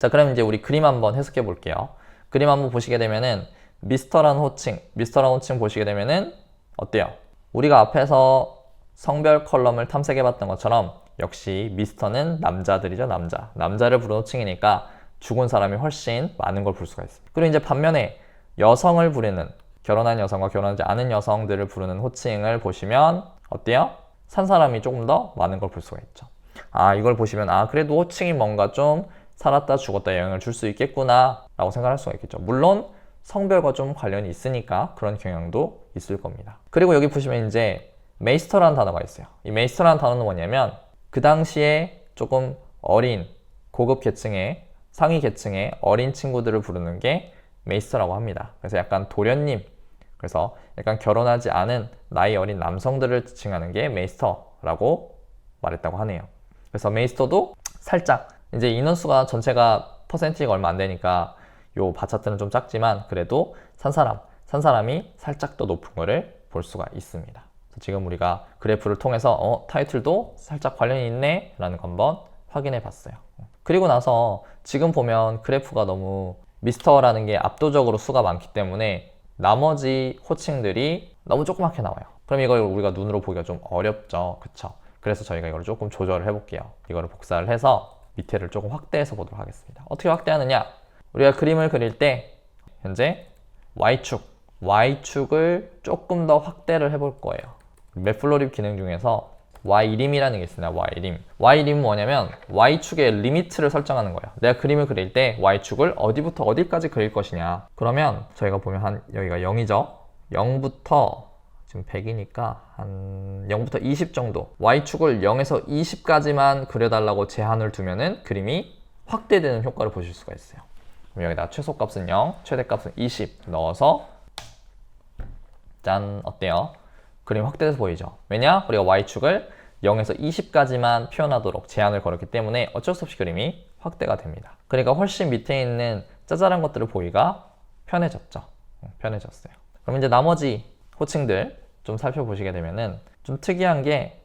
자, 그럼 이제 우리 그림 한번 해석해 볼게요. 그림 한번 보시게 되면은 미스터라는 호칭 보시게 되면은 어때요? 우리가 앞에서 성별 컬럼을 탐색해 봤던 것처럼 역시 미스터는 남자들이죠, 남자. 남자를 부르는 호칭이니까 죽은 사람이 훨씬 많은 걸 볼 수가 있습니다. 그리고 이제 반면에 여성을 부르는, 결혼한 여성과 결혼하지 않은 여성들을 부르는 호칭을 보시면 어때요? 산 사람이 조금 더 많은 걸 볼 수가 있죠. 아, 이걸 보시면 아, 그래도 호칭이 뭔가 좀 살았다 죽었다 영향을 줄 수 있겠구나 라고 생각할 수가 있겠죠. 물론 성별과 좀 관련이 있으니까 그런 경향도 있을 겁니다. 그리고 여기 보시면 이제 메이스터라는 단어가 있어요. 이 메이스터라는 단어는 뭐냐면 그 당시에 조금 어린 고급 계층의 상위 계층의 어린 친구들을 부르는 게 메이스터라고 합니다. 그래서 약간 도련님, 그래서 약간 결혼하지 않은 나이 어린 남성들을 지칭하는 게 메이스터라고 말했다고 하네요. 그래서 메이스터도 살짝 이제 인원수가 전체가 퍼센티지가 얼마 안 되니까 요 바차트는 좀 작지만 그래도 산 사람이 살짝 더 높은 거를 볼 수가 있습니다. 지금 우리가 그래프를 통해서 타이틀도 살짝 관련이 있네 라는 거 한번 확인해 봤어요. 그리고 나서 지금 보면 그래프가 너무 미스터라는 게 압도적으로 수가 많기 때문에 나머지 호칭들이 너무 조그맣게 나와요. 그럼 이걸 우리가 눈으로 보기가 좀 어렵죠, 그쵸? 그래서 저희가 이걸 조금 조절을 해볼게요. 이거를 복사를 해서 밑에를 조금 확대해서 보도록 하겠습니다. 어떻게 확대하느냐? 우리가 그림을 그릴 때 현재 Y축을 조금 더 확대를 해볼 거예요. 맵플로립 기능 중에서 Y림이라는 게 있습니다. Y림은 뭐냐면 Y축의 리미트를 설정하는 거예요. 내가 그림을 그릴 때 Y축을 어디부터 어디까지 그릴 것이냐. 그러면 저희가 보면 한 여기가 0이죠. 0부터 지금 100이니까 한 0부터 20 정도 Y축을 0에서 20까지만 그려달라고 제한을 두면은 그림이 확대되는 효과를 보실 수가 있어요. 그럼 여기다 최소값은 0, 최대값은 20 넣어서 짠, 어때요? 그림 확대돼서 보이죠? 왜냐? 우리가 Y축을 0에서 20까지만 표현하도록 제한을 걸었기 때문에 어쩔 수 없이 그림이 확대가 됩니다. 그러니까 훨씬 밑에 있는 짜잘한 것들을 보기가 편해졌죠. 편해졌어요. 그럼 이제 나머지 호칭들 좀 살펴보시게 되면은 좀 특이한 게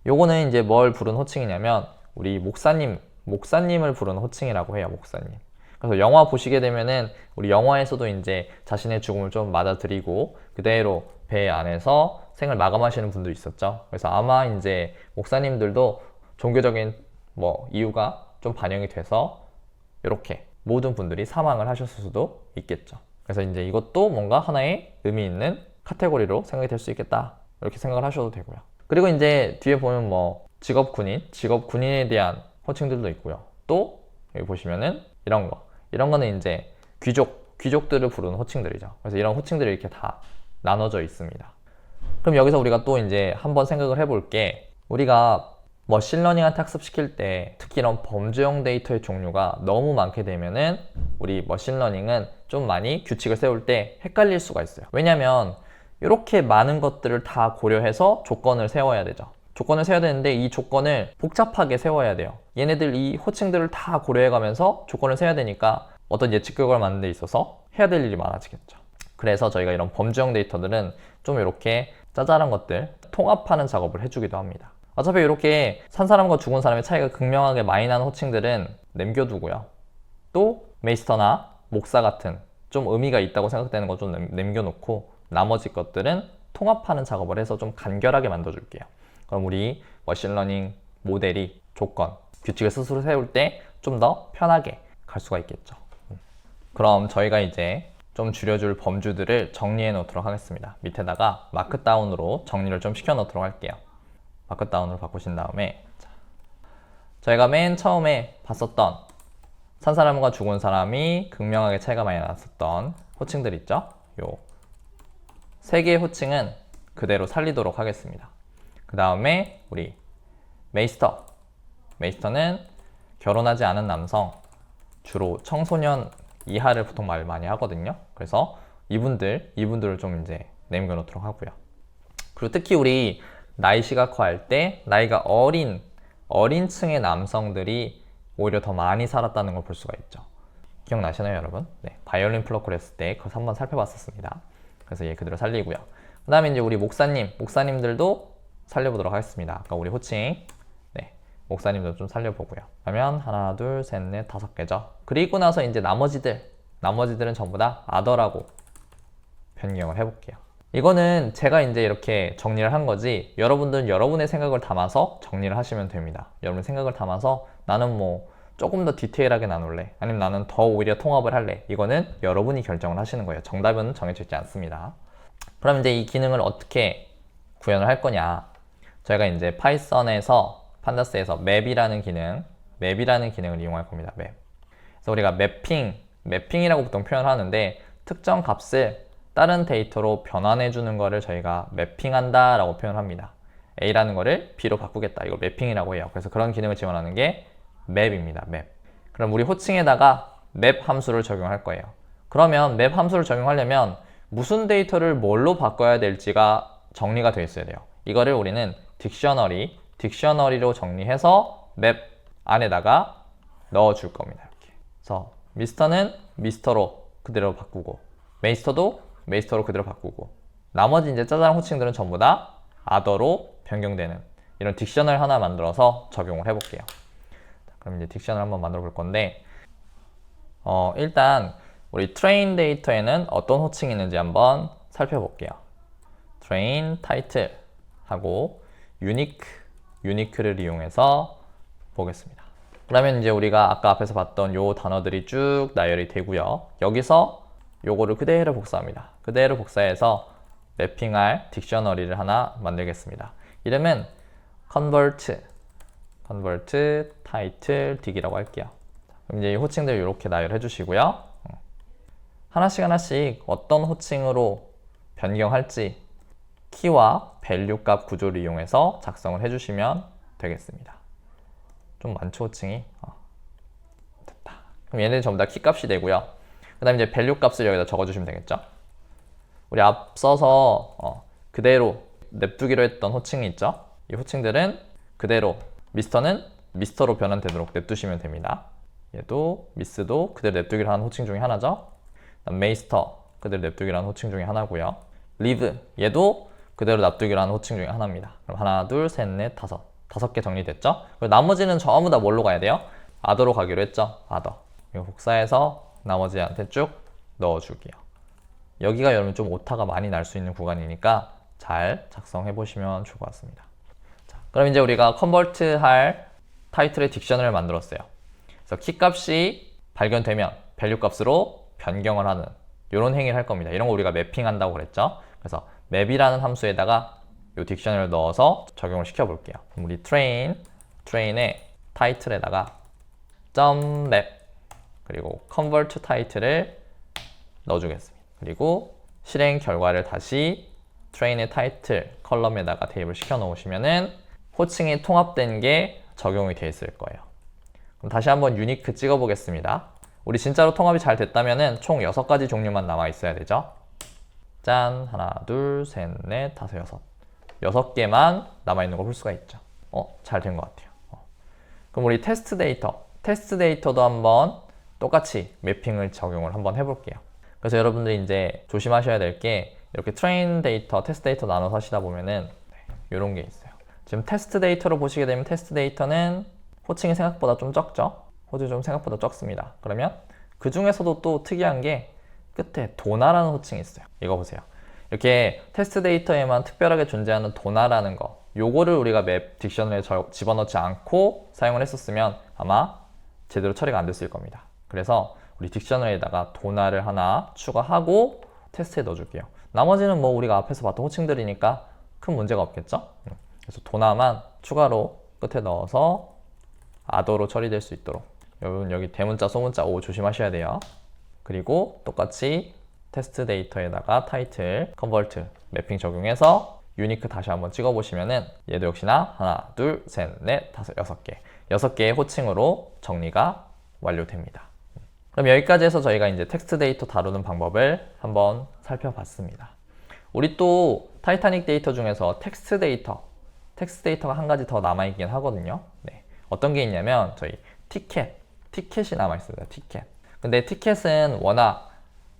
요거는 이제 뭘 부른 호칭이냐면 우리 목사님을 부르는 호칭이라고 해요. 목사님. 그래서 영화 보시게 되면은 우리 영화에서도 이제 자신의 죽음을 좀 맞아들이고 그대로 배 안에서 생을 마감하시는 분도 있었죠. 그래서 아마 이제 목사님들도 종교적인 이유가 좀 반영이 돼서 이렇게 모든 분들이 사망을 하셨을 수도 있겠죠. 그래서 이제 이것도 뭔가 하나의 의미 있는 카테고리로 생각이 될 수 있겠다. 이렇게 생각을 하셔도 되고요. 그리고 이제 뒤에 보면 직업군인에 대한 호칭들도 있고요. 또 여기 보시면은 이런 거는 이제 귀족들을 부르는 호칭들이죠. 그래서 이런 호칭들이 이렇게 다 나눠져 있습니다. 그럼 여기서 우리가 또 이제 한번 생각을 해볼 게 우리가 머신러닝한테 학습시킬 때 특히 이런 범죄형 데이터의 종류가 너무 많게 되면은 우리 머신러닝은 좀 많이 규칙을 세울 때 헷갈릴 수가 있어요. 왜냐면 이렇게 많은 것들을 다 고려해서 조건을 세워야 되죠. 조건을 세워야 되는데 이 조건을 복잡하게 세워야 돼요. 얘네들 이 호칭들을 다 고려해가면서 조건을 세워야 되니까 어떤 예측 결과를 만드는 데 있어서 해야 될 일이 많아지겠죠. 그래서 저희가 이런 범죄형 데이터들은 좀 이렇게 짜잘한 것들 통합하는 작업을 해주기도 합니다. 어차피 이렇게 산 사람과 죽은 사람의 차이가 극명하게 많이 나는 호칭들은 남겨두고요. 또 메이스터나 목사 같은 좀 의미가 있다고 생각되는 거 좀 남겨놓고 나머지 것들은 통합하는 작업을 해서 좀 간결하게 만들어줄게요. 그럼 우리 머신러닝 모델이 조건, 규칙을 스스로 세울 때 좀 더 편하게 갈 수가 있겠죠. 그럼 저희가 이제 좀 줄여줄 범주들을 정리해 놓도록 하겠습니다. 밑에다가 마크다운으로 정리를 좀 시켜 놓도록 할게요. 마크다운으로 바꾸신 다음에 저희가 맨 처음에 봤었던 산 사람과 죽은 사람이 극명하게 차이가 많이 났었던 호칭들 있죠? 요 세 개의 호칭은 그대로 살리도록 하겠습니다. 그 다음에 우리 메이스터는 결혼하지 않은 남성, 주로 청소년 이하를 보통 말 많이 하거든요. 그래서 이분들을 좀 이제 남겨놓도록 하고요. 그리고 특히 우리 나이 시각화할 때 나이가 어린 층의 남성들이 오히려 더 많이 살았다는 걸 볼 수가 있죠. 기억나시나요, 여러분? 네, 바이올린 플러크를 했을 때 그것을 한번 살펴봤었습니다. 그래서 얘 그대로 살리고요. 그 다음에 이제 우리 목사님들도 살려보도록 하겠습니다. 아까 우리 호칭, 목사님도 좀 살려보고요. 그러면 하나, 둘, 셋, 넷, 5개죠. 그리고 나서 이제 나머지들은 전부 다 other라고 변경을 해볼게요. 이거는 제가 이제 이렇게 정리를 한 거지, 여러분들은 여러분의 생각을 담아서 정리를 하시면 됩니다. 여러분의 생각을 담아서 나는 뭐 조금 더 디테일하게 나눌래, 아니면 나는 더 오히려 통합을 할래, 이거는 여러분이 결정을 하시는 거예요. 정답은 정해져 있지 않습니다. 그럼 이제 이 기능을 어떻게 구현을 할 거냐, 저희가 이제 파이썬에서 판다스에서 맵이라는 기능을 이용할 겁니다. 맵. 그래서 우리가 매핑이라고 보통 표현을 하는데, 특정 값을 다른 데이터로 변환해 주는 거를 저희가 매핑한다 라고 표현을 합니다. A라는 거를 B로 바꾸겠다, 이걸 매핑이라고 해요. 그래서 그런 기능을 지원하는 게 맵입니다. 맵. 그럼 우리 호칭에다가 맵 함수를 적용할 거예요. 그러면 맵 함수를 적용하려면 무슨 데이터를 뭘로 바꿔야 될지가 정리가 되어 있어야 돼요. 이거를 우리는 딕셔너리로 정리해서 맵 안에다가 넣어 줄 겁니다. 이렇게. 그래서 미스터는 미스터로 그대로 바꾸고, 메이스터도 메이스터로 그대로 바꾸고, 나머지 이제 짜잘한 호칭들은 전부 다 other로 변경되는 이런 딕셔널 하나 만들어서 적용을 해볼게요. 그럼 이제 딕셔널 한번 만들어 볼 건데, 일단 우리 트레인 데이터에는 어떤 호칭이 있는지 한번 살펴볼게요. train title 하고 unique를 이용해서 보겠습니다. 그러면 이제 우리가 아까 앞에서 봤던 요 단어들이 쭉 나열이 되고요. 여기서 요거를 그대로 복사합니다. 그대로 복사해서 매핑할 딕셔너리를 하나 만들겠습니다. 이름은 convert title dig이라고 할게요. 그럼 이제 이 호칭들 이렇게 나열해 주시고요. 하나씩 어떤 호칭으로 변경할지 키와 밸류 값 구조를 이용해서 작성을 해주시면 되겠습니다. 좀 많죠, 호칭이? 됐다. 그럼 얘네들 전부 다 키 값이 되고요. 그 다음에 이제 밸류 값을 여기다 적어주시면 되겠죠. 우리 앞서서 그대로 냅두기로 했던 호칭이 있죠. 이 호칭들은 그대로 미스터는 미스터로 변환되도록 냅두시면 됩니다. 얘도 미스도 그대로 냅두기로 하는 호칭 중에 하나죠. 메이스터 그대로 냅두기로 하는 호칭 중에 하나고요. 리브 얘도 그대로 냅두기로 하는 호칭 중에 하나입니다. 그럼 하나, 둘, 셋, 넷, 5개 정리됐죠. 그리고 나머지는 전부 다 뭘로 가야 돼요? other로 가기로 했죠. other. 이거 복사해서 나머지한테 쭉 넣어줄게요. 여기가 여러분 좀 오타가 많이 날 수 있는 구간이니까 잘 작성해 보시면 좋을 것 같습니다. 자, 그럼 이제 우리가 컨버트할 타이틀의 딕셔너를 만들었어요. 그래서 키 값이 발견되면 밸류 값으로 변경을 하는 이런 행위를 할 겁니다. 이런 거 우리가 매핑한다고 그랬죠. 그래서 맵이라는 함수에다가 이 딕셔너를 넣어서 적용을 시켜 볼게요. 우리 train의 타이틀에다가 .map 그리고 convert title을 넣어주겠습니다. 그리고 실행 결과를 다시 train의 타이틀 컬럼에다가 대입을 시켜 놓으시면은 호칭이 통합된 게 적용이 되어 있을 거예요. 그럼 다시 한번 유니크 찍어 보겠습니다. 우리 진짜로 통합이 잘 됐다면은 총 6가지 종류만 남아 있어야 되죠. 짠! 하나, 둘, 셋, 넷, 5, 6 개만 남아 있는 걸 볼 수가 있죠. 잘 된 것 같아요. 그럼 우리 테스트 데이터도 한번 똑같이 매핑을 적용을 한번 해볼게요. 그래서 여러분들이 이제 조심하셔야 될 게, 이렇게 트레인 데이터, 테스트 데이터 나눠서 하시다 보면은 이런 게 있어요. 지금 테스트 데이터로 보시게 되면 테스트 데이터는 호칭이 생각보다 좀 적죠. 호칭이 좀 생각보다 적습니다. 그러면 그 중에서도 또 특이한 게 끝에 도나라는 호칭이 있어요. 이거 보세요. 이렇게 테스트 데이터에만 특별하게 존재하는 도나라는 거, 요거를 우리가 맵 딕셔너리에 집어넣지 않고 사용을 했었으면 아마 제대로 처리가 안 됐을 겁니다. 그래서 우리 딕셔너리에다가 도나를 하나 추가하고 테스트에 넣어줄게요. 나머지는 뭐 우리가 앞에서 봤던 호칭들이니까 큰 문제가 없겠죠? 그래서 도나만 추가로 끝에 넣어서 other로 처리될 수 있도록, 여러분 여기 대문자 소문자 O 조심하셔야 돼요. 그리고 똑같이 테스트 데이터에다가 타이틀, 컨버트, 매핑 적용해서 유니크 다시 한번 찍어보시면은 얘도 역시나 하나, 둘, 셋, 넷, 5개 6개의 호칭으로 정리가 완료됩니다. 그럼 여기까지 해서 저희가 이제 텍스트 데이터 다루는 방법을 한번 살펴봤습니다. 우리 또 타이타닉 데이터 중에서 텍스트 데이터가 한 가지 더 남아있긴 하거든요. 네. 어떤 게 있냐면 저희 티켓이 남아있습니다. 티켓. 근데 티켓은 워낙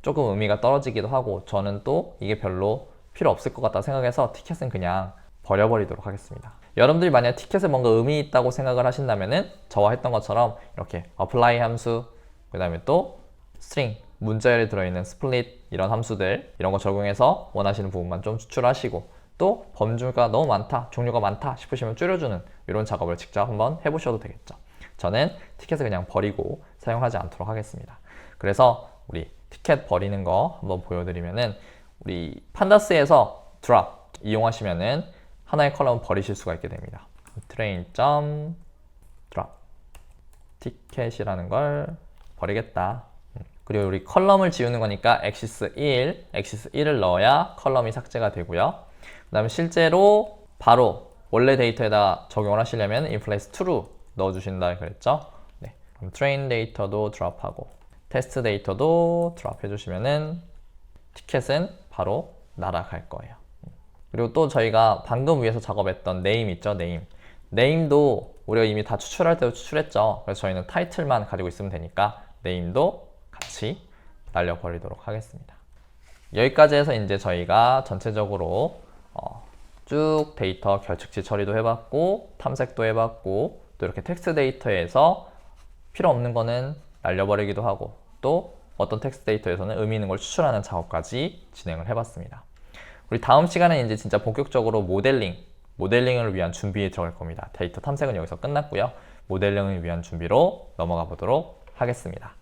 조금 의미가 떨어지기도 하고 저는 또 이게 별로 필요 없을 것 같다 생각해서 티켓은 그냥 버려버리도록 하겠습니다. 여러분들이 만약 티켓에 뭔가 의미 있다고 생각을 하신다면은 저와 했던 것처럼 이렇게 apply 함수, 그 다음에 또 string, 문자열에 들어있는 split 이런 함수들 이런 거 적용해서 원하시는 부분만 좀 추출하시고 또 범주가 너무 많다, 종류가 많다 싶으시면 줄여주는 이런 작업을 직접 한번 해보셔도 되겠죠. 저는 티켓을 그냥 버리고 사용하지 않도록 하겠습니다. 그래서 우리 티켓 버리는 거 한번 보여드리면은 우리 판다스에서 drop 이용하시면은 하나의 컬럼을 버리실 수가 있게 됩니다. train.drop 티켓이라는 걸 버리겠다. 그리고 우리 컬럼을 지우는 거니까 axis 1, axis 1을 넣어야 컬럼이 삭제가 되고요. 그 다음에 실제로 바로 원래 데이터에다 적용을 하시려면 inplace true 넣어주신다 그랬죠. 네. 그럼 train 데이터도 드롭하고 테스트 데이터도 드롭 해주시면은 티켓은 바로 날아갈 거예요. 그리고 또 저희가 방금 위에서 작업했던 name 있죠, name. name도 우리가 이미 다 추출할 때도 추출했죠. 그래서 저희는 타이틀만 가지고 있으면 되니까 name도 같이 날려버리도록 하겠습니다. 여기까지 해서 이제 저희가 전체적으로 쭉 데이터 결측치 처리도 해봤고 탐색도 해봤고 또 이렇게 텍스트 데이터에서 필요 없는 거는 날려버리기도 하고 또 어떤 텍스트 데이터에서는 의미 있는 걸 추출하는 작업까지 진행을 해봤습니다. 우리 다음 시간에 이제 진짜 본격적으로 모델링을 위한 준비에 들어갈 겁니다. 데이터 탐색은 여기서 끝났고요. 모델링을 위한 준비로 넘어가 보도록 하겠습니다.